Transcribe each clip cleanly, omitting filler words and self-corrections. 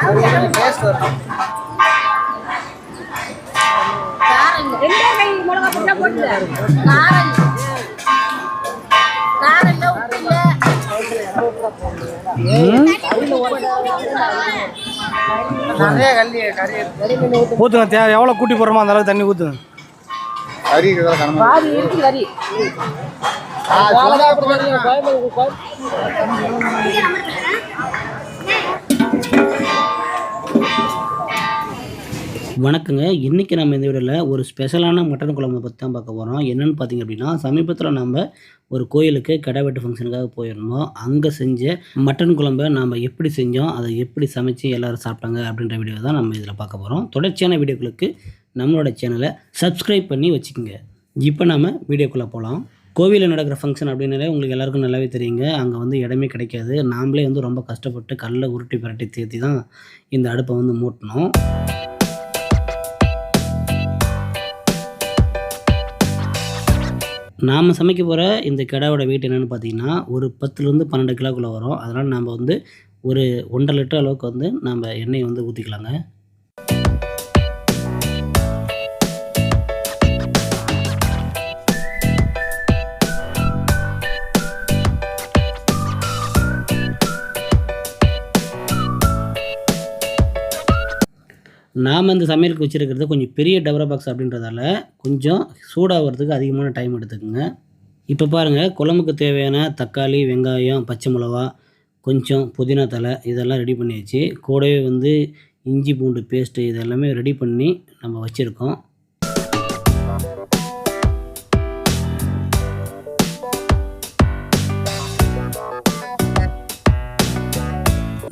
Taste வரும். நிறைய கறி ஊற்றுங்க. எவ்வளோ கூட்டி போடுறோமோ அந்த அளவுக்கு தண்ணி ஊற்றுங்க. கறி வணக்கங்க. இன்றைக்கி நம்ம இந்த வீடியோவில் ஒரு ஸ்பெஷலான மட்டன் குழம்பை பற்றி தான் பார்க்க போகிறோம். என்னென்னு பார்த்திங்க அப்படின்னா, சமீபத்தில் நம்ம ஒரு கோயிலுக்கு கடை வெட்டு ஃபங்க்ஷனுக்காக போயிருந்தோம். அங்கே செஞ்ச மட்டன் குழம்பை நம்ம எப்படி செஞ்சோம், அதை எப்படி சமைச்சு எல்லோரும் சாப்பிட்டாங்க அப்படின்ற வீடியோ தான் நம்ம இதில் பார்க்க போகிறோம். தொடர்ச்சியான வீடியோக்களுக்கு நம்மளோட சேனலை சப்ஸ்கிரைப் பண்ணி வச்சுக்கோங்க. இப்போ நம்ம வீடியோக்குள்ளே போகலாம். கோவிலில் நடக்கிற ஃபங்க்ஷன் அப்படின்னாலே உங்களுக்கு எல்லாருக்கும் நல்லாவே தெரியுங்க. அங்கே வந்து இடமே கிடைக்காது. நாம்ளே வந்து ரொம்ப கஷ்டப்பட்டு கல்லை உருட்டி பரட்டி தேத்தி தான் இந்த அடுப்பை வந்து மூட்டினோம். நாம் சமைக்க போகிற இந்த கடாவோட வெயிட் என்னென்னு பார்த்தீங்கன்னா, ஒரு 10லேருந்து 12 கிலோக்குள்ளே வரும். அதனால் நம்ம வந்து ஒரு 1.5 லிட்டர் அளவுக்கு வந்து நம்ம எண்ணெயை வந்து ஊற்றிக்கலாங்க. நாம் இந்த சமையலுக்கு வச்சுருக்கிறது கொஞ்சம் பெரிய டபரா பாக்ஸ் அப்படின்றதால கொஞ்சம் சூடாகிறதுக்கு அதிகமான டைம் எடுத்துக்குங்க. இப்போ பாருங்கள், குழம்புக்கு தேவையான தக்காளி, வெங்காயம், பச்சை மிளகா, கொஞ்சம் புதினா தழை இதெல்லாம் ரெடி பண்ணியாச்சு. கூடவே வந்து இஞ்சி பூண்டு பேஸ்ட்டு இதெல்லாமே ரெடி பண்ணி நம்ம வச்சுருக்கோம்.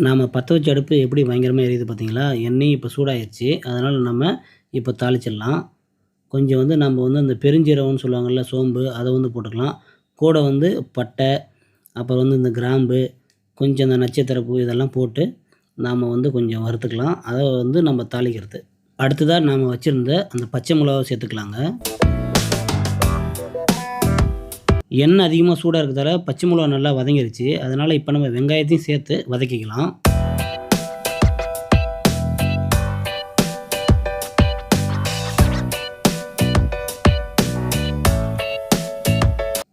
நாம் பற்ற வச்ச அடுப்பு எப்படி பயங்கரமாக எரியுது பார்த்தீங்களா? எண்ணெயும் இப்போ சூடாகிடுச்சு. அதனால் நம்ம இப்போ தாளிச்சிடலாம். கொஞ்சம் வந்து நம்ம வந்து அந்த பெருஞ்சீரகம்னு சொல்லுவாங்கள்ல, சோம்பு, அதை வந்து போட்டுக்கலாம். கூட வந்து பட்டை, அப்புறம் வந்து இந்த கிராம்பு, கொஞ்சம் இந்த நட்சத்திரப்பூ இதெல்லாம் போட்டு நாம் வந்து கொஞ்சம் வறுத்துக்கலாம். அதை வந்து நம்ம தாளிக்கிறது. அடுத்ததாக நாம் வச்சுருந்த அந்த பச்சை மிளகாவை சேர்த்துக்கலாங்க. எண்ணெய் அதிகமாக சூடாக இருக்கிறதால பச்சை மிளகா நல்லா வதங்கிருச்சு. அதனால் இப்போ நம்ம வெங்காயத்தையும் சேர்த்து வதக்கிக்கலாம்.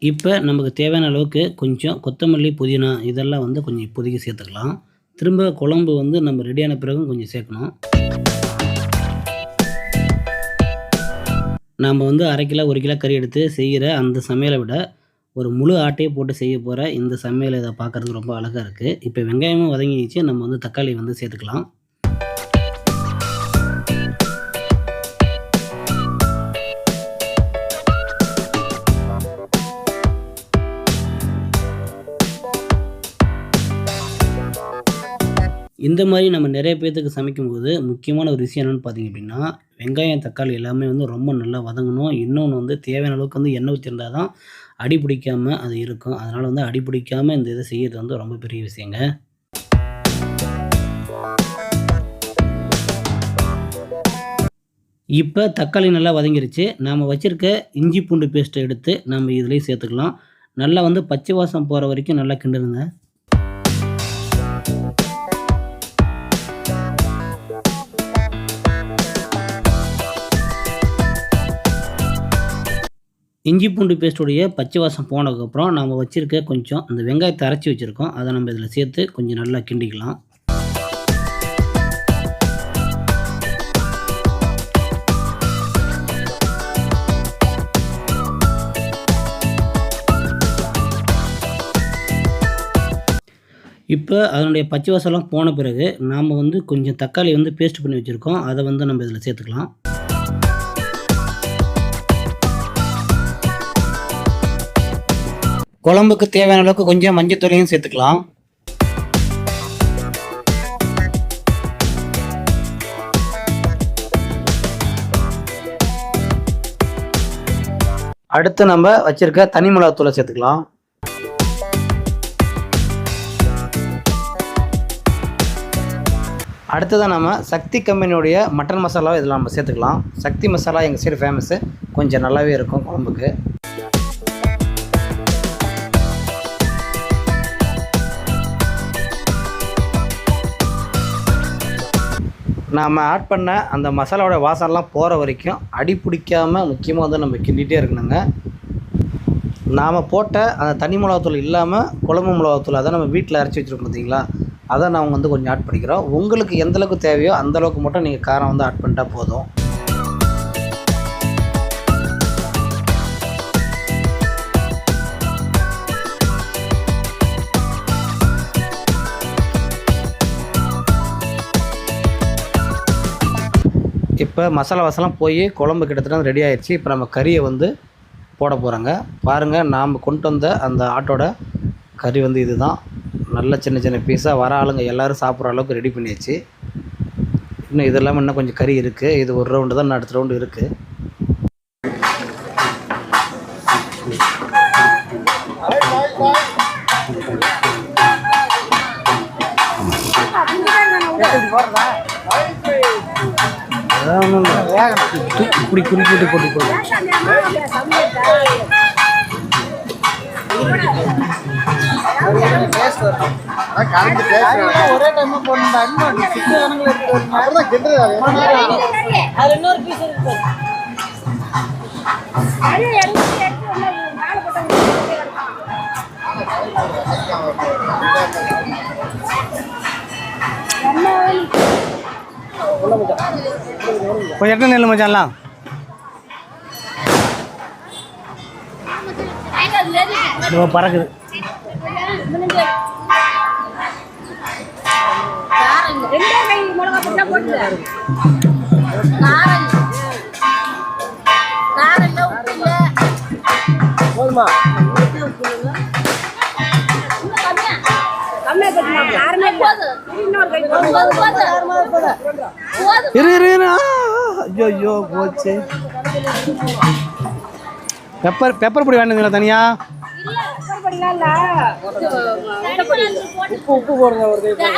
இப்போ நமக்கு தேவையான அளவுக்கு கொஞ்சம் கொத்தமல்லி, புதினா இதெல்லாம் வந்து கொஞ்சம் இப்போதைக்கு சேர்த்துக்கலாம். திரும்ப குழம்பு வந்து நம்ம ரெடியான பிறகும் கொஞ்சம் சேர்க்கணும். நாம் வந்து 1/2 கிலோ 1 கிலோ கறி எடுத்து செய்கிற அந்த சமையலை விட ஒரு முழு ஆட்டையை போட்டு செய்ய போகிற இந்த சமையல் இதை பார்க்குறதுக்கு ரொம்ப அழகாக இருக்குது. இப்போ வெங்காயமும் வதங்கிச்சு. நம்ம வந்து தக்காளி வந்து சேர்த்துக்கலாம். இந்த மாதிரி நம்ம நிறைய பேர்த்துக்கு சமைக்கும்போது முக்கியமான ஒரு விஷயம் என்னென்னு பார்த்தீங்க அப்படின்னா, வெங்காயம், தக்காளி எல்லாமே வந்து ரொம்ப நல்லா வதங்கணும். இன்னொன்று வந்து தேவையான அளவுக்கு வந்து எண்ணெய் ஊற்றிருந்தால் தான் அடி பிடிக்காமல் அது இருக்கும். அதனால் வந்து அடி பிடிக்காமல் இந்த இதை செய்கிறது வந்து ரொம்ப பெரிய விஷயங்க. இப்போ தக்காளி நல்லா வதங்கிருச்சு. நாம் வச்சுருக்க இஞ்சி பூண்டு பேஸ்ட்டை எடுத்து நம்ம இதிலே சேர்த்துக்கலாம். நல்லா வந்து பச்சை வாசம் போகிற வரைக்கும் நல்லா கிண்டுருங்க. இஞ்சி பூண்டு பேஸ்ட்டுடைய பச்சை வாசம் போனதுக்கப்புறம் நாம் வச்சுருக்க கொஞ்சம் அந்த வெங்காயத்தை அரைச்சி வச்சுருக்கோம். அதை நம்ம இதில் சேர்த்து கொஞ்சம் நல்லா கிண்டிக்கலாம். இப்போ அதனுடைய பச்சை வாசம்லாம் போன பிறகு நாம் வந்து கொஞ்சம் தக்காளி வந்து பேஸ்ட் பண்ணி வச்சுருக்கோம். அதை வந்து நம்ம இதில் சேர்த்துக்கலாம். குழம்புக்கு தேவையான அளவுக்கு கொஞ்சம் மஞ்சத்தூளையும் சேர்த்துக்கலாம். அடுத்து நம்ம வச்சிருக்க தனி மிளகாத்தூளை சேர்த்துக்கலாம். அடுத்ததான் நம்ம சக்தி கம்பெனியுடைய மட்டன் மசாலாவை இதில் நம்ம சேர்த்துக்கலாம். சக்தி மசாலா எங்கள் சைடு ஃபேமஸ்ஸு, கொஞ்சம் நல்லாவே இருக்கும் குழம்புக்கு. நாம் ஆட் பண்ண அந்த மசாலாவோட வாசம்லாம் போகிற வரைக்கும் அடி பிடிக்காமல் முக்கியமாக வந்து நம்ம கிண்டிகிட்டே இருக்கணுங்க. நாம் போட்ட அந்த தனி மிளகாத்தூள் இல்லாமல் குழம்பு மிளகாத்தூள் அதை நம்ம வீட்டில் அரைச்சி வச்சுருக்கோம் பார்த்தீங்களா, அதை நான் வந்து கொஞ்சம் ஆட் பண்ணிக்கிறோம். உங்களுக்கு எந்தளவுக்கு தேவையோ அந்தளவுக்கு மட்டும் நீங்கள் காரம் வந்து ஆட் பண்ணிட்டா போதும். இப்போ மசாலா வாசலாம் போய் குழம்பு கிட்டத்தட்ட ரெடி ஆகிடுச்சு. இப்போ நம்ம கறியை வந்து போட போகிறாங்க. பாருங்கள், நாம் கொண்டு வந்த அந்த ஆட்டோட கறி வந்து இது தான். நல்ல சின்ன சின்ன பீஸாக வர ஆளுங்க எல்லோரும் சாப்பிட்ற அளவுக்கு ரெடி பண்ணியாச்சு. இன்னும் இது இல்லாமல் இன்னும் கொஞ்சம் கறி இருக்குது. இது ஒரு ரவுண்டு தான், அடுத்த ரவுண்டு இருக்குது. அதான் ஒன்றும் இல்லை, இப்படி குறிப்பிட்டு போட்டு போதும். ஒரே டைமா போடணும். இன்னொரு பீஸ் இருக்கு. கொஞ்சம் எத்தனை நெல் மச்சான்லாம் பறக்குது. போதுமா? ஐயோ போச்சு. பெப்பர் பொடி வேணுங்களா தனியா? உப்பு போடுங்க ஒரு கை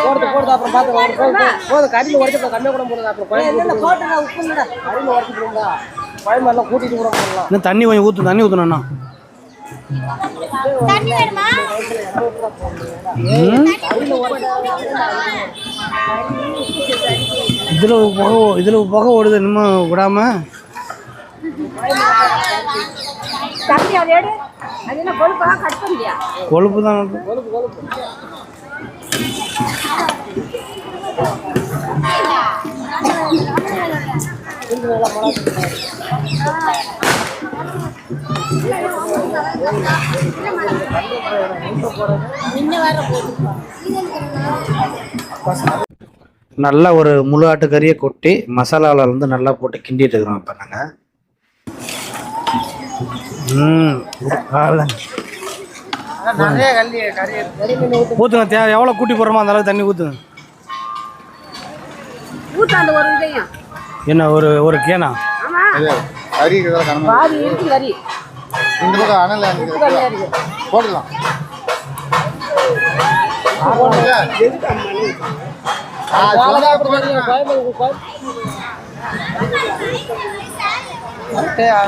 போடுறது அப்புறம் பார்த்து கறியில் உடச்சு கம்மியாக கூட போடுங்க. அப்புறம் கறியில் உடச்சு போடுங்க. குழம்பெல்லாம் கூட்டிட்டு கூட போடலாம். இன்னும் தண்ணி கொஞ்சம் தண்ணி ஊற்றணும்ண்ணா. இதில் புகை ஓடுது இன்னும் விடாம. கொழுப்பு தான். நல்லா ஒரு முழு ஆட்டு கறியை கொட்டி மசாலாவில் வந்து நல்லா போட்டு கிண்டிட்டு இருக்கிறோம். இப்போ நாங்கள் ஊற்றுங்க. தேவை எவ்வளோ கூட்டி போடுறோமோ அந்த அளவுக்கு தண்ணி ஊற்றுங்க. என்ன ஒரு கேனா போடலாம்.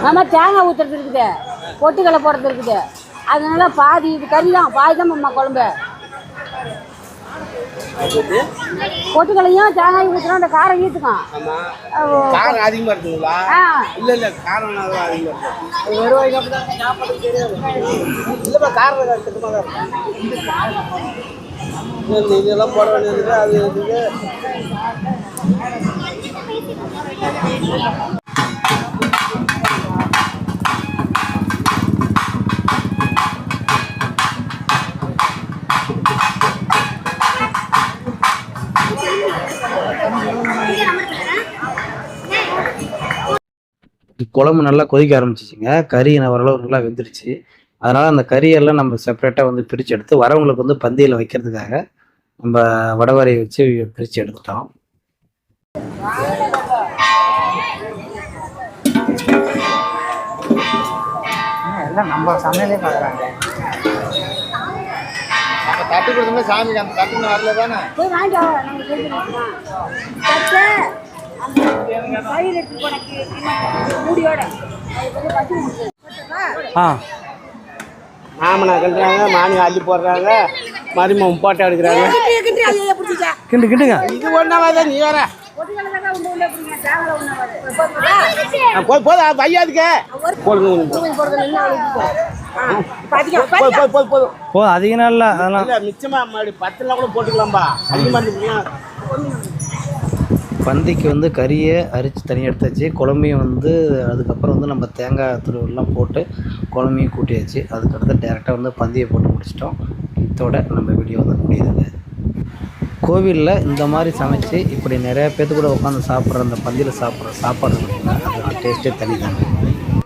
ஆமா, தேங்காய் ஊத்துறது இருக்குது, பொட்டுக்கடலை போடுறது இருக்குது. அதனால பாதி இது கறி தான், பாதி தான் அம்மா குழம்பு. பொட்டுக்களையும் தேங்காய் ஊற்றுறோம், அந்த காரம் ஈட்டுக்கும். காரம் அதிகமா இருக்குங்களா? இல்ல காரம் அதிகமா இருக்கு. வெறுவாய்க்கு அப்படிதான் சாப்பாடு தெரியாது. இல்லப்பா காரம் சுத்தமா தான் இருக்கும். இதெல்லாம் போட வேண்டியது அது இதுக்கு. குழம்பு நல்லா கொதிக்க ஆரம்பிச்சிச்சிங்க. கறி ஓரளவு நல்லா வெந்துருச்சு. அதனால் அந்த கறியெல்லாம் நம்ம செப்பரேட்டாக வந்து பிரித்து எடுத்து வரவங்களுக்கு வந்து பந்தியில் வைக்கிறதுக்காக நம்ம வடவரையை வச்சு பிரித்து எடுத்துட்டோம். எல்லாம் நம்ம சமையலே பார்க்குறாங்க. நம்ம தட்டு கொடுத்தோம்னா சாமிக்கு அந்த தட்டுன்னு வரல தானே. மாமனா கட்டுறாங்க, மானி அள்ளி போடுறாங்க, மருமம் போட்டோ எடுக்கிறாங்க. கிண்டுங்க. இது ஒன்றாவது நீ வேற பொட்டுக்கடலை தாங்க உண்டு உள்ள எப்படிங்க தேங்காய் ஒன்றாவது போதும் வையாதுக்கு போதும் ஓ அதிக நாளில் அதெல்லாம் இல்லை மிச்சமாக மறுபடி 10 கூட போட்டுக்கலாம்பா அதிகமாக இருந்துச்சுன்னா பந்திக்கு வந்து கறியை அரிச்சு தனியாக எடுத்தாச்சு. குழம்பையும் வந்து அதுக்கப்புறம் வந்து நம்ம தேங்காய் துருவெல்லாம் போட்டு குழம்பையும் கூட்டியாச்சு. அதுக்கடுத்து டேரெக்டாக வந்து பந்தியை போட்டு முடிச்சிட்டோம். இதோட நம்ம வீடியோ வந்து முடியுதுங்க. கோவிலில் இந்த மாதிரி சமைச்சு இப்படி நிறையா பேர்த்து கூட உட்காந்து சாப்பிட்ற அந்த பந்தியில் சாப்பிட்ற சாப்பாடு பார்த்திங்கன்னா அதோட டேஸ்ட்டே தனி தாங்க.